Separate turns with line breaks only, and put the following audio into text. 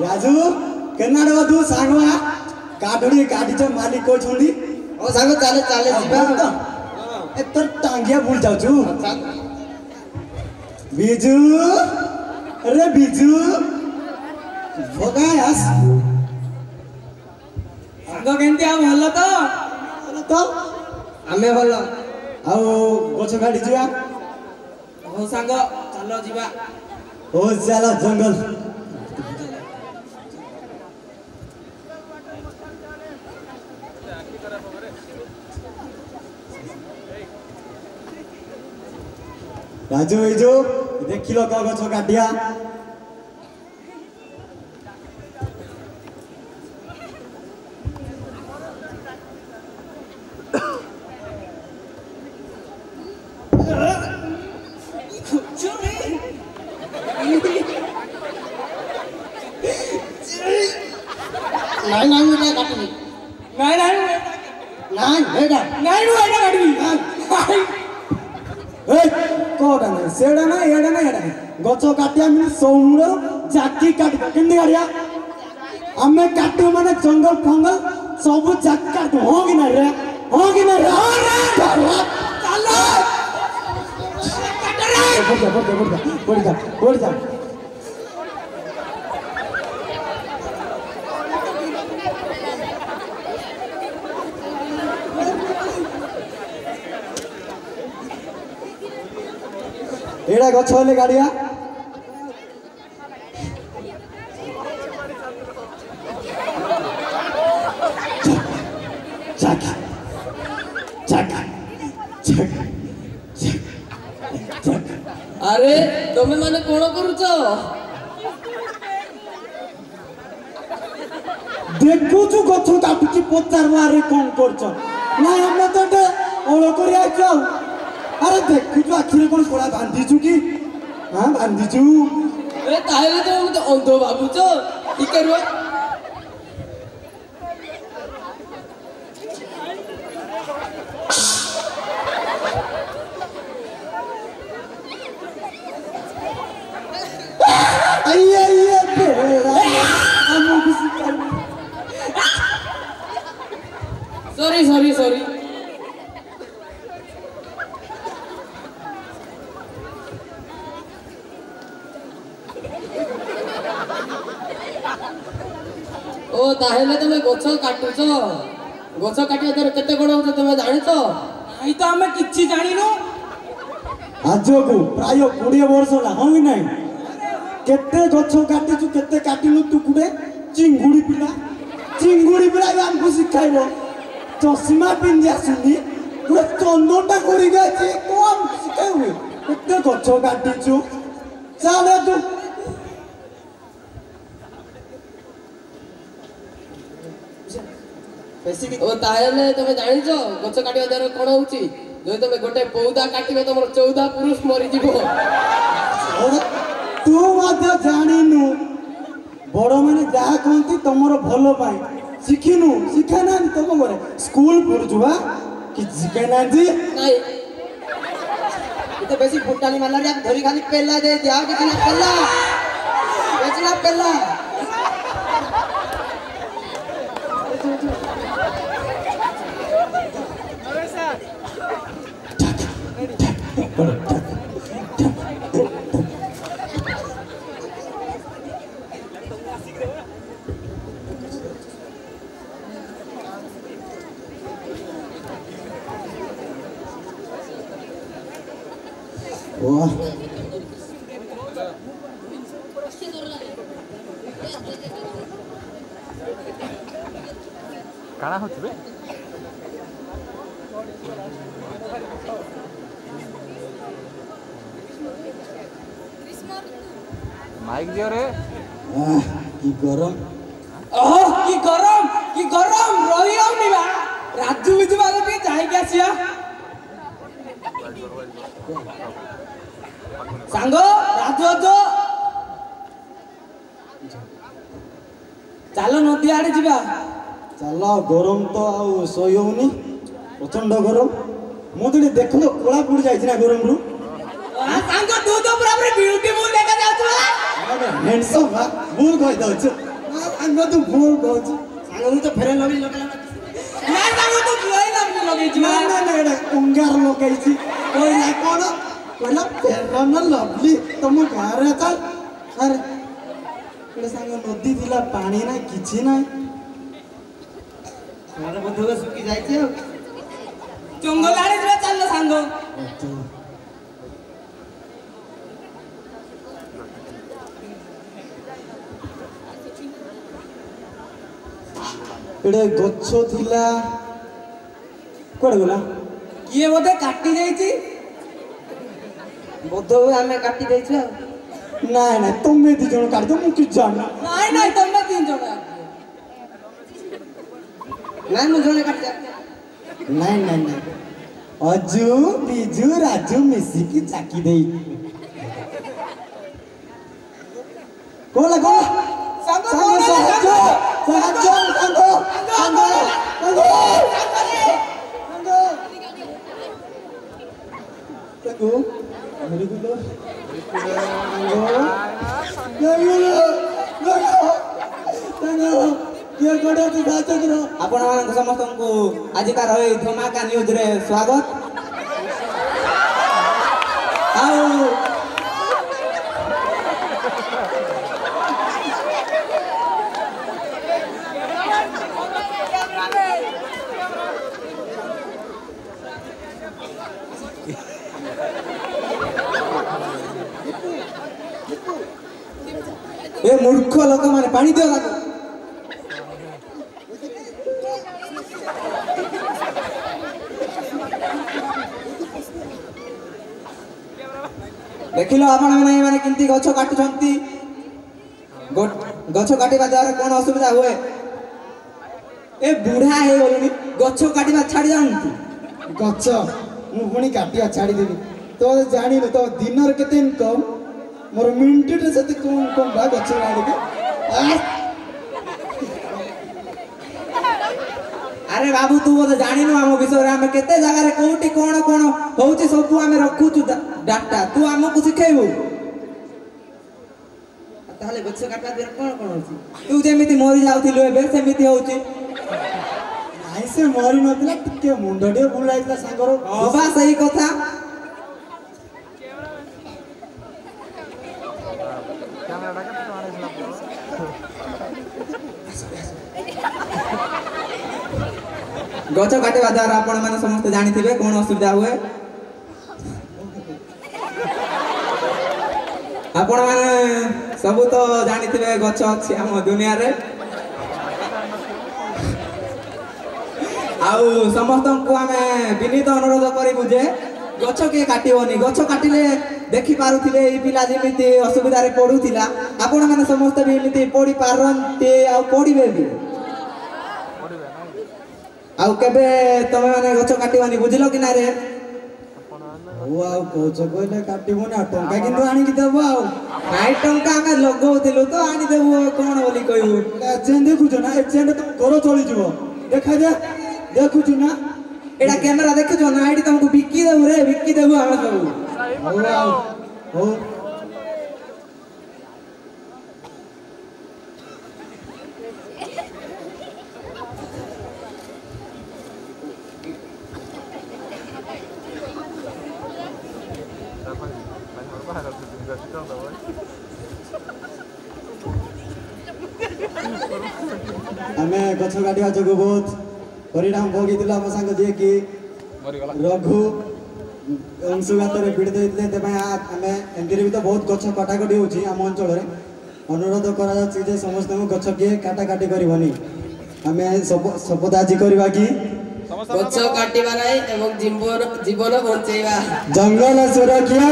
राजू केनाड तू सांगवा काटुड़ी काटी छ मालिक को छोड़ी
ओ सांग चाले चाले जीवा
तो ए तो टांगिया भूल जाऊ छु बिजू अरे बिजू भगायास
सांग केंती आ भल
तो
आमे भल
आउ गछ काटी जिया
हो सांग चलो जीवा
ओ चला जंगल राजू ए जो देखिलो क गछ काटिया
नाही नाही मी काय काटली
नाही नाही
नाही हे का
नाही नु एटा काढवी
ए कोडा ना सेडा ना एडा ना एडा गछ काटिया मिन सोमुरो जाकी काट केंदी गाड़िया हमें काटू माने जंगल फंगल सब जाक काट होगी ना रे हो रे चलो बढ़ जा एड़ा गछ होले गाड़िया जाक जाक जाक जाक
अरे तुम्हें माने कोण करूच
देखु छु गछ काटुची पचारवा रे कोन करछ ना हम तो ते ओलो करी आइछौ अरे देखु छु आखिरे कोन कोला बांधी छु की हां बांधी छु
ए ताहेले तो मते अंध बाबूच ठीक रो
आइए बेरा हम किसी
सॉरी सॉरी सॉरी ओ ताहेले तुम गछ काटुच गछ काटिया तर केते कोण होत तुम जानिच
नहीं तो हमें किछि जानिनो
आज को प्राय 20 वर्ष ना हो नहीं केते गछ काटी छु केते काटिलु तू कुडे चिंगुड़ी पिला हमको सिखाइबो चश्मा पिंदी आसुनी पूरा चंदनटा करी गए कौन सिखाइबो केते गछ काटी छु चले तू
बेसी
ओ ताहेले तुम जानिच गछ काटिया तर कोण होउची जो तुम गोटे पौधा काटिबे तुम 14 पुरुष मरि जिवो
तू मत जानिनु बड़ माने जहा कहती तुमर भलो पाई शिखिनु शिखाना तुम घरे स्कूल पढ़ुवा कि शिखाना जी
नाही
इते बेसी फुटानी मारला धरी खाली पेला दे दिया कि ना पेला बेचना पेला
वाह
काना होछ बे माइक दियो रे
की गरम
की गरम रही होनी बा राजू बिजू वाला के जाई के आसिया सांगो राजू जो चलो नदी आड़े जीवा
चल गरम तो आउ सही होनी प्रचंड गरम मो तो देखलो कोला पड़ जाई ना गरम रु
सांगो तू तो पूरा ब्यूटीफुल देखा जाउछ
ଆମେ ହ୍ୟାଣ୍ଡସମ୍ ବା ଭୁଲ କହିଦେଉଛୁ ସାଙ୍ଗ ତୁ ଭୁଲ କହୁଛୁ
ସାଙ୍ଗ ମୁଁ ତ ଫେରେ ଲଗେଇ ଲଗେଇଲା
ନା ସାଙ୍ଗ ତୁ ଲଇ ଲଗେଇଛୁ
ନା ନା ନା ଏଇଟା ଅଙ୍ଗାର ଲଗେଇଛି କହିଲା କ'ଣ କହିଲା ଫେରନ ଲଭଲି ତମ ଗାଁରେ ଚାଲ ଆରେ ଏଇଟା ସାଙ୍ଗ ନଦୀ ଥିଲା ପାଣି ନାହିଁ କିଛି ନାହିଁ
ଘର ବୋଧେ ଶୁଖି ଯାଇଛି ଆଉ
ଜଙ୍ଗଲ ଆଡେ ଯିବା ଚାଲ ସାଙ୍ଗ
ଏଇଟା ଗଛ ଥିଲା କୁଆଡ଼େ ଗଲା
କିଏ ବୋଧେ କାଟି ଦେଇଛି
ବୋଧେ ହୁଏ ଆମେ କାଟି ଦେଇଛୁ ଆଉ
ନାଇଁ ନାଇଁ ତମେ ଦି ଜଣ କାଟିଛ ମୁଁ କିଛି ଜାଣିନି
ନାଇଁ ନାଇଁ ତମେ 3 ଜଣ
ନାଇଁ ମୁଁ ଜଣେ କାଟି
ନାଇଁ ନାଇଁ ନାଇଁ ଅଜୁ ବିଜୁ ରାଜୁ ମିଶିକି ଚାକି ଦେଇ କୋଲା କୋଲା
ସାଙ୍ଗ
ସାଙ୍ଗ ସାହାଯ୍ୟ ସାହାଯ୍ୟ ସାଙ୍ଗ ସାଙ୍ଗ ସାଙ୍ଗ ସାଙ୍ଗ ଭେରି ଗୁଡ୍
ଆପଣମାନଙ୍କୁ ସମସ୍ତଙ୍କୁ ଆଜିକାର ଏଇ ଧମାକା ନ୍ୟୁଜରେ ସ୍ୱାଗତ ଆଉ ଏ ମୂର୍ଖ ଲୋକମାନେ ପାଣି ଦିଅ ତାକୁ ଦେଖିଲ ଆପଣମାନେ ମାନେ କେମିତି ଗଛ କାଟୁଛନ୍ତି ଗଛ କାଟିବା ଦ୍ୱାରା କ'ଣ ଅସୁବିଧା ହୁଏ ଏ ବୁଢା ହେଇଗଲୁଣି ଗଛ କାଟିବା ଛାଡ଼ି ଯାଆନ୍ତି
ଗଛ ମୁଁ ପୁଣି କାଟିବା ଛାଡ଼ିଦେବି ତ ଜାଣିନୁ ତ ଦିନରେ କେତେ ଇନକମ୍ ମୋର ମିନିଟରେ ସେତେ କମ୍ ବା ଗଛ କାଟିବି
ଆରେ ବାବୁ ତୁ ବୋଧେ ଜାଣିନୁ ଆମ ବିଷୟରେ ଆମେ କେତେ ଜାଗାରେ କୋଉଠି କ'ଣ କ'ଣ ହଉଛି ସବୁ ଆମେ ରଖୁଛୁ ଡାଟା ତୁ ଆମକୁ ଶିଖେଇବୁ ତାହେଲେ ଗଛ କାଟିବା ଦ୍ୱାରା କ'ଣ କ'ଣ ହଉଛି ତୁ ଯେମିତି ମରି ଯାଉଥିଲୁ ଏବେ ସେମିତି ହଉଛି
ନାଇଁ ସେ ମରି ନଥିଲା ଟିକେ ମୁଣ୍ଡ ଟିକେ ବୁଲାଇଥିଲା ସାଙ୍ଗର
ବା ସେଇ କଥା ଗଛ କାଟିବା ଦ୍ୱାରା ଆପଣମାନେ ସମସ୍ତେ ଜାଣିଥିବେ କ'ଣ ଅସୁବିଧା ହୁଏ ଆପଣମାନେ ସବୁ ତ ଜାଣିଥିବେ ଗଛ ଅଛି ଆମ ଦୁନିଆରେ ଆଉ ସମସ୍ତଙ୍କୁ ଆମେ ବିନୀତ ଅନୁରୋଧ କରିବୁ ଯେ ଗଛ କିଏ କାଟିବନି ଗଛ କାଟିଲେ ଦେଖିପାରୁଥିବେ ଏଇ ପିଲା ଯେମିତି ଅସୁବିଧାରେ ପଡ଼ୁଥିଲା ଆପଣମାନେ ସମସ୍ତେ ବି ଏମିତି ପଢ଼ିପାରନ୍ତି ଆଉ ପଢ଼ିବେ ବି ଆଉ କେବେ ତମେ ମାନେ ଗଛ କାଟିବନି ବୁଝିଲ କି ନା ରେ
ହଉ ଆଉ କହୁଛ କହିଲେ କାଟିବୁନି ଆଉ ଟଙ୍କା କିନ୍ତୁ ଆଣିକି ଦେବ ଆଉ
ନାଇଁ ଟଙ୍କା ଆମେ ଲଗଉଥିଲୁ ତ ଆଣିଦେବୁ କ'ଣ ବୋଲି କହିବୁ
ଏଜେଣ୍ଟ ଦେଖୁଛ ନା ଏଜେଣ୍ଟ ତମ ଘର ଚଳିଯିବ ଦେଖାଯା ଦେଖୁଛୁ ନା
ଏଇଟା କ୍ୟାମେରା ଦେଖୁଛ ନା ଏଇଠି ତମକୁ ବିକି ଦେବୁ ରେ ବିକି ଦେବୁ ଆମେ ସବୁ
ହଉ ଆଉ ହଉ ଆମେ ଗଛ କାଟିବା ଯୋଗୁଁ ବହୁତ ପରିଣାମ ଭୋଗିଥିଲୁ ଆମ ସାଙ୍ଗ ଯିଏକି ରଘୁ ଅଂଶୁଘାତରେ ପୀଡ଼ିତ ହୋଇଥିଲେ ସେଥିପାଇଁ ଆମେ ଏମିତିରେ ବି ତ ବହୁତ ଗଛ କଟାକଟି ହେଉଛି ଆମ ଅଞ୍ଚଳରେ ଅନୁରୋଧ କରାଯାଉଛି ଯେ ସମସ୍ତଙ୍କୁ ଗଛ କିଏ କାଟାକାଟି କରିବନି ଆମେ ଶପଥ ଆଜି କରିବା କି
ଗଛ କାଟିବା ନାହିଁ ଏବଂ ଜୀବନ ବଞ୍ଚେଇବା
ଜଙ୍ଗଲ ସୁରକ୍ଷା